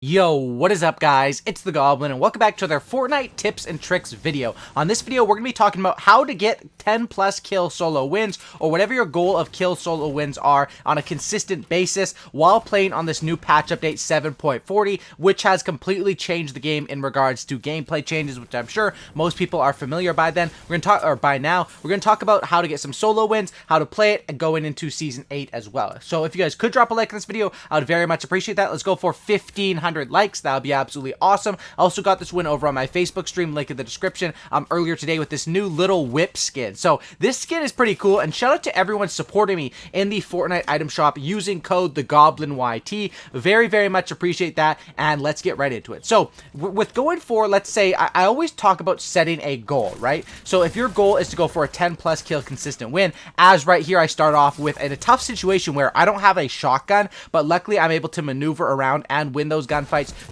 Yo, what is up guys? It's the Goblin and welcome back to their Fortnite tips and tricks video. On this video, we're going to be talking about how to get 10 plus kill solo wins or whatever your goal of kill solo wins are on a consistent basis while playing on this new patch update 7.40, which has completely changed the game in regards to gameplay changes, which I'm sure most people are familiar by then. We're going to talk, or by now, we're going to talk about how to get some solo wins, how to play it, and going into Season 8 as well. So if you guys could drop a like on this video, I would very much appreciate that. Let's go for 1,500 likes. That would be absolutely awesome. I also got this win over on my Facebook stream, link in the description, earlier today with this new little whip skin. So this skin is pretty cool, and shout out to everyone supporting me in the Fortnite item shop using code TheGoblinYT. Very much appreciate that, and let's get right into it. So with going for, let's say, I always talk about setting a goal, right? So if your goal is to go for a 10 plus kill consistent win, as right here I start off with in a tough situation where I don't have a shotgun, but luckily I'm able to maneuver around and win those gunfights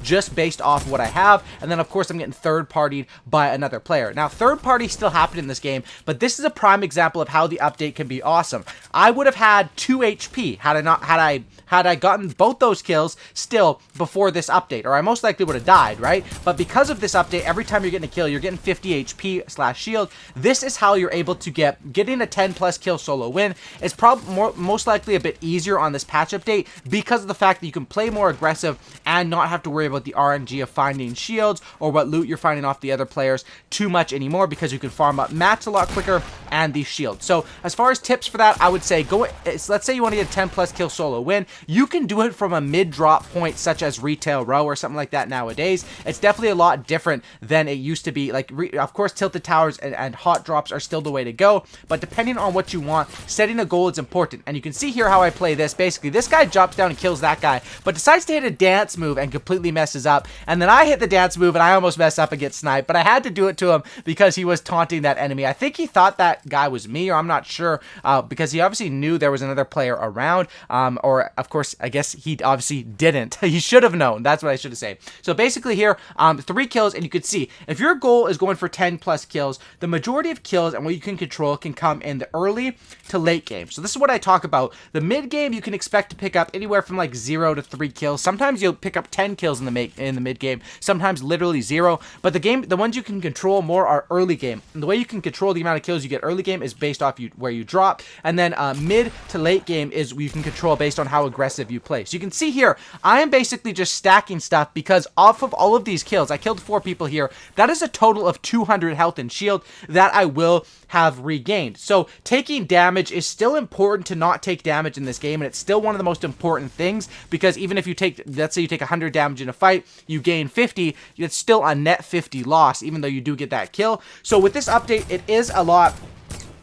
just based off what I have. And then of course I'm getting third partied by another player. Now third party still happened in this game, but this is a prime example of how the update can be awesome. I would have had 2 HP had I gotten both those kills still before this update, or I most likely would have died, right? But because of this update, every time you're getting a kill, you're getting 50 HP slash shield. This is how you're able to getting a 10 plus kill solo win. Is probably most likely a bit easier on this patch update because of the fact that you can play more aggressive and not have to worry about the RNG of finding shields or what loot you're finding off the other players too much anymore, because you can farm up mats a lot quicker and these shields. So as far as tips for that, I would say let's say you want to get a 10 plus kill solo win. You can do it from a mid drop point such as retail row or something like that nowadays. It's definitely a lot different than it used to be. Like, of course, tilted towers and hot drops are still the way to go, but depending on what you want, setting a goal is important. And you can see here how I play this. Basically, this guy drops down and kills that guy, but decides to hit a dance move and completely messes up. And then I hit the dance move and I almost mess up and get sniped, but I had to do it to him because he was taunting that enemy. I think he thought that guy was me, or I'm not sure, because he obviously knew there was another player around, or of course, I guess he obviously didn't. He should have known. That's what I should have said. So basically here, 3 kills, and you can see if your goal is going for 10 plus kills, the majority of kills and what you can control can come in the early to late game. So this is what I talk about. The mid game, you can expect to pick up anywhere from like 0 to 3 kills. Sometimes you'll pick up 10 kills in the mid game. Sometimes literally 0. But the ones you can control more are early game. And the way you can control the amount of kills you get early game is based off where you drop, and then mid to late game is you can control based on how aggressive you play. So you can see here, I am basically just stacking stuff because off of all of these kills, I killed 4 people here. That is a total of 200 health and shield that I will have regained. So taking damage is still important to not take damage in this game, and it's still one of the most important things, because even if you take, let's say you take 100 damage in a fight, you gain 50, it's still a net 50 loss, even though you do get that kill. So with this update, it is a lot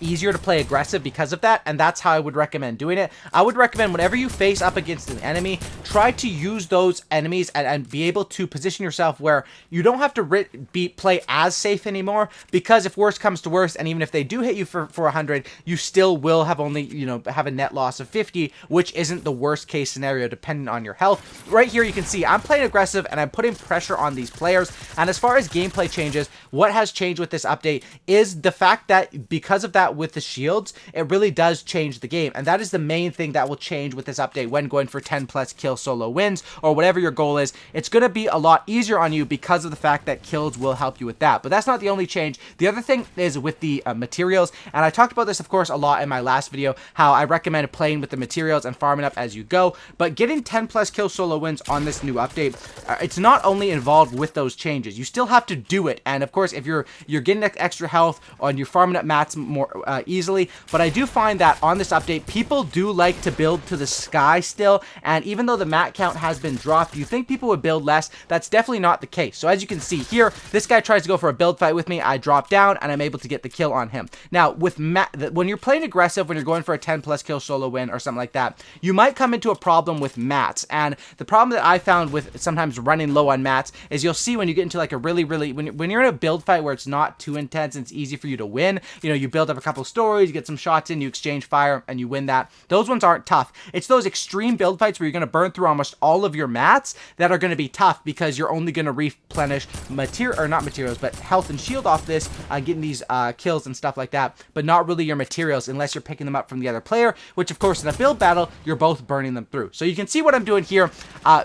easier to play aggressive because of that, and that's how I would recommend doing it. I would recommend whenever you face up against an enemy, try to use those enemies and be able to position yourself where you don't have to play as safe anymore, because if worse comes to worse, and even if they do hit you for 100, you still will have only, have a net loss of 50, which isn't the worst case scenario depending on your health. Right here you can see I'm playing aggressive and I'm putting pressure on these players. And as far as gameplay changes, what has changed with this update is the fact that because of that, with the shields, it really does change the game, and that is the main thing that will change with this update when going for 10 plus kill solo wins or whatever your goal is. It's going to be a lot easier on you because of the fact that kills will help you with that. But that's not the only change. The other thing is with the materials, and I talked about this of course a lot in my last video, how I recommend playing with the materials and farming up as you go. But getting 10 plus kill solo wins on this new update, it's not only involved with those changes, you still have to do it. And of course, if you're getting extra health and you're farming up mats more easily, but I do find that on this update, people do like to build to the sky still, and even though the mat count has been dropped, you think people would build less. That's definitely not the case. So as you can see here, this guy tries to go for a build fight with me, I drop down, and I'm able to get the kill on him. Now, with when you're playing aggressive, when you're going for a 10 plus kill solo win or something like that, you might come into a problem with mats, and the problem that I found with sometimes running low on mats is you'll see when you get into like a really, when you're in a build fight where it's not too intense and it's easy for you to win, you build up a couple stories, you get some shots in, you exchange fire, and you win that. Those ones aren't tough. It's those extreme build fights where you're going to burn through almost all of your mats that are going to be tough because you're only going to replenish not materials, but health and shield off this, getting these kills and stuff like that, but not really your materials unless you're picking them up from the other player, which of course in a build battle, you're both burning them through. So you can see what I'm doing here.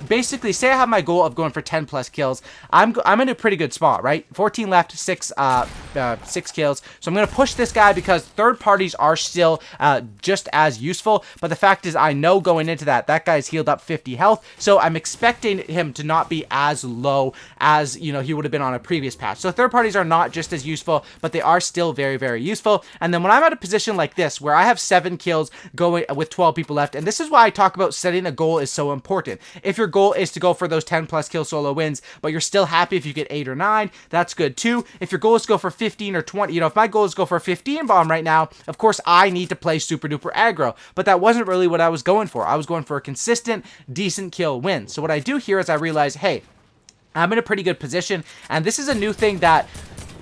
Basically, say I have my goal of going for 10 plus kills. I'm in a pretty good spot, right? 14 left, 6 kills. So I'm going to push this guy because third parties are still just as useful, but the fact is I know going into that guy's healed up 50 health, so I'm expecting him to not be as low as, you know, he would have been on a previous patch. So third parties are not just as useful, but they are still very, very useful. And then when I'm at a position like this, where I have 7 kills going with 12 people left, and this is why I talk about setting a goal is so important. If your goal is to go for those 10 plus kill solo wins, but you're still happy if you get 8 or 9, that's good too. If your goal is to go for 15 or 20, you know, if my goal is to go for a 15 bomb right now, of course I need to play super duper aggro, but that wasn't really what I was going for. I was going for a consistent, decent kill win. So what I do here is I realize, hey, I'm in a pretty good position, and this is a new thing that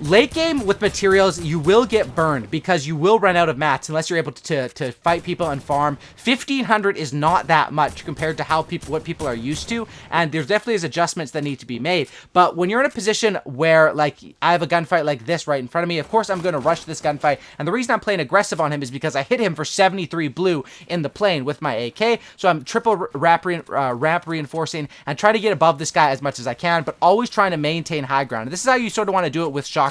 late game with materials, you will get burned because you will run out of mats unless you're able to fight people and farm. 1,500 is not that much compared to what people are used to, and there's definitely adjustments that need to be made. But when you're in a position where, like, I have a gunfight like this right in front of me, of course I'm going to rush this gunfight, and the reason I'm playing aggressive on him is because I hit him for 73 blue in the plane with my AK, so I'm triple ramp reinforcing and try to get above this guy as much as I can, but always trying to maintain high ground. And this is how you sort of want to do it with shotguns,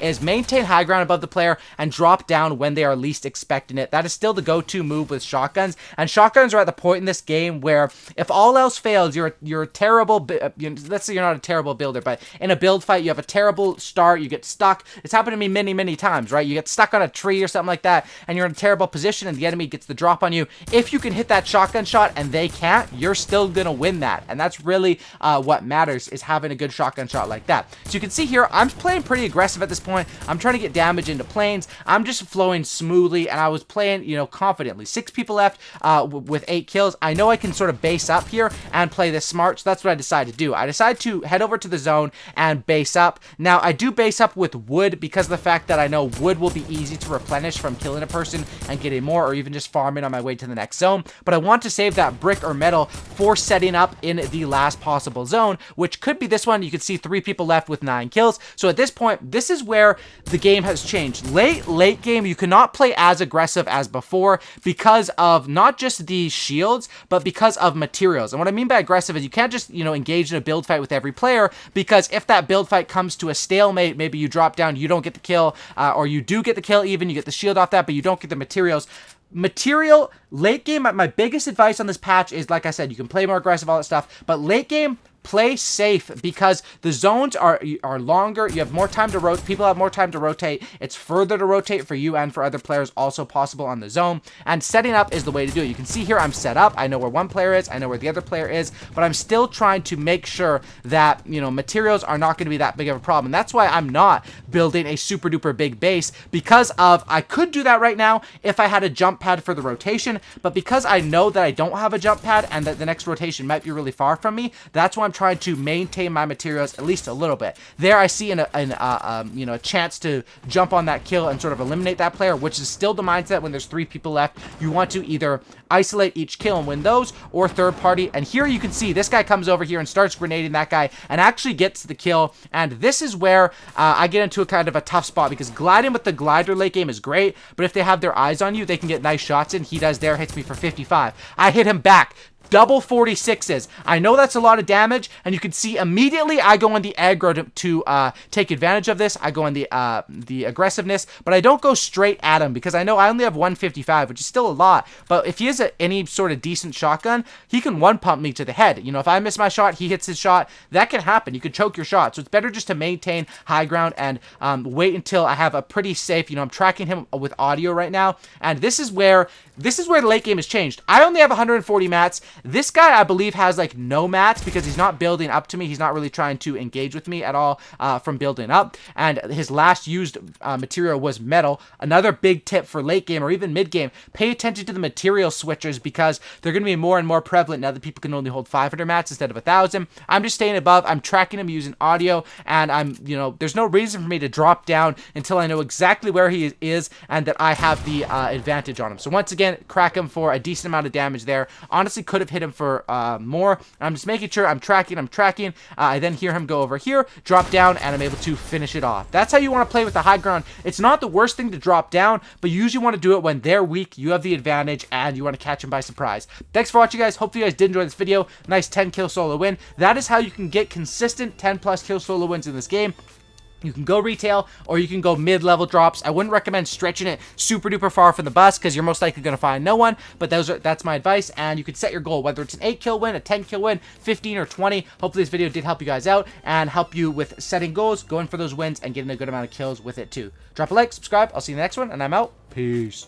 is maintain high ground above the player and drop down when they are least expecting it. That is still the go-to move with shotguns, and shotguns are at the point in this game where if all else fails, you're a terrible, let's say you're not a terrible builder, but in a build fight, you have a terrible start, you get stuck. It's happened to me many, many times, right? You get stuck on a tree or something like that, and you're in a terrible position, and the enemy gets the drop on you. If you can hit that shotgun shot and they can't, you're still gonna win that, and that's really what matters, is having a good shotgun shot like that. So you can see here, I'm playing pretty aggressive at this point. I'm trying to get damage into planes. I'm just flowing smoothly, and I was playing, you know, confidently. 6 people left with 8 kills. I know I can sort of base up here and play this smart, so that's what I decided to do. I decided to head over to the zone and base up. Now, I do base up with wood because of the fact that I know wood will be easy to replenish from killing a person and getting more, or even just farming on my way to the next zone. But I want to save that brick or metal for setting up in the last possible zone, which could be this one. You can see 3 people left with 9 kills. So at this point, this is where the game has changed. Late game, you cannot play as aggressive as before because of not just the shields, but because of materials. And what I mean by aggressive is you can't just, you know, engage in a build fight with every player, because if that build fight comes to a stalemate, maybe you drop down, you don't get the kill, or you do get the kill even, you get the shield off that, but you don't get the materials. Late game, my biggest advice on this patch is, like I said, you can play more aggressive, all that stuff, but late game, play safe, because the zones are longer. You have more time to rotate. People have more time to rotate. It's further to rotate for you and for other players, also possible on the zone. And setting up is the way to do it. You can see here I'm set up. I know where one player is. I know where the other player is. But I'm still trying to make sure that, you know, materials are not going to be that big of a problem. And that's why I'm not building a super duper big base, because of, I could do that right now if I had a jump pad for the rotation. But because I know that I don't have a jump pad and that the next rotation might be really far from me, that's why I'm trying to maintain my materials at least a little bit. There I see a chance to jump on that kill and sort of eliminate that player, which is still the mindset when there's 3 people left. You want to either isolate each kill and win those, or third party. And here you can see this guy comes over here and starts grenading that guy and actually gets the kill. And this is where I get into a kind of a tough spot, because gliding with the glider late game is great, but if they have their eyes on you, they can get nice shots in. He does there, hits me for 55. I hit him back. Double 46s. I know that's a lot of damage, and you can see immediately I go on the aggro to take advantage of this. I go on the aggressiveness, but I don't go straight at him because I know I only have 155, which is still a lot. But if he has any sort of decent shotgun, he can one-pump me to the head. You know, if I miss my shot, he hits his shot. That can happen. You could choke your shot. So it's better just to maintain high ground and wait until I have a pretty safe, you know, I'm tracking him with audio right now, and this is where the late game has changed. I only have 140 mats, This guy, I believe, has like no mats because he's not building up to me. He's not really trying to engage with me at all from building up. And his last used material was metal. Another big tip for late game or even mid game, pay attention to the material switchers because they're going to be more and more prevalent now that people can only hold 500 mats instead of 1,000. I'm just staying above. I'm tracking him using audio, and there's no reason for me to drop down until I know exactly where he is and that I have the advantage on him. So once again, crack him for a decent amount of damage there. Honestly, could have hit him for more. I'm just making sure I'm tracking. I then hear him go over here, drop down, and I'm able to finish it off. That's how you want to play with the high ground. It's not the worst thing to drop down, but you usually want to do it when they're weak, you have the advantage, and you want to catch them by surprise. Thanks for watching, guys. Hopefully you guys did enjoy this video. Nice 10 kill solo win. That is how you can get consistent 10 plus kill solo wins in this game. You can go retail or you can go mid-level drops. I wouldn't recommend stretching it super duper far from the bus because you're most likely going to find no one, but that's my advice. And you could set your goal, whether it's an 8 kill win, a 10 kill win, 15 or 20. Hopefully this video did help you guys out and help you with setting goals, going for those wins, and getting a good amount of kills with it too. Drop a like, subscribe. I'll see you in the next one, and I'm out. Peace.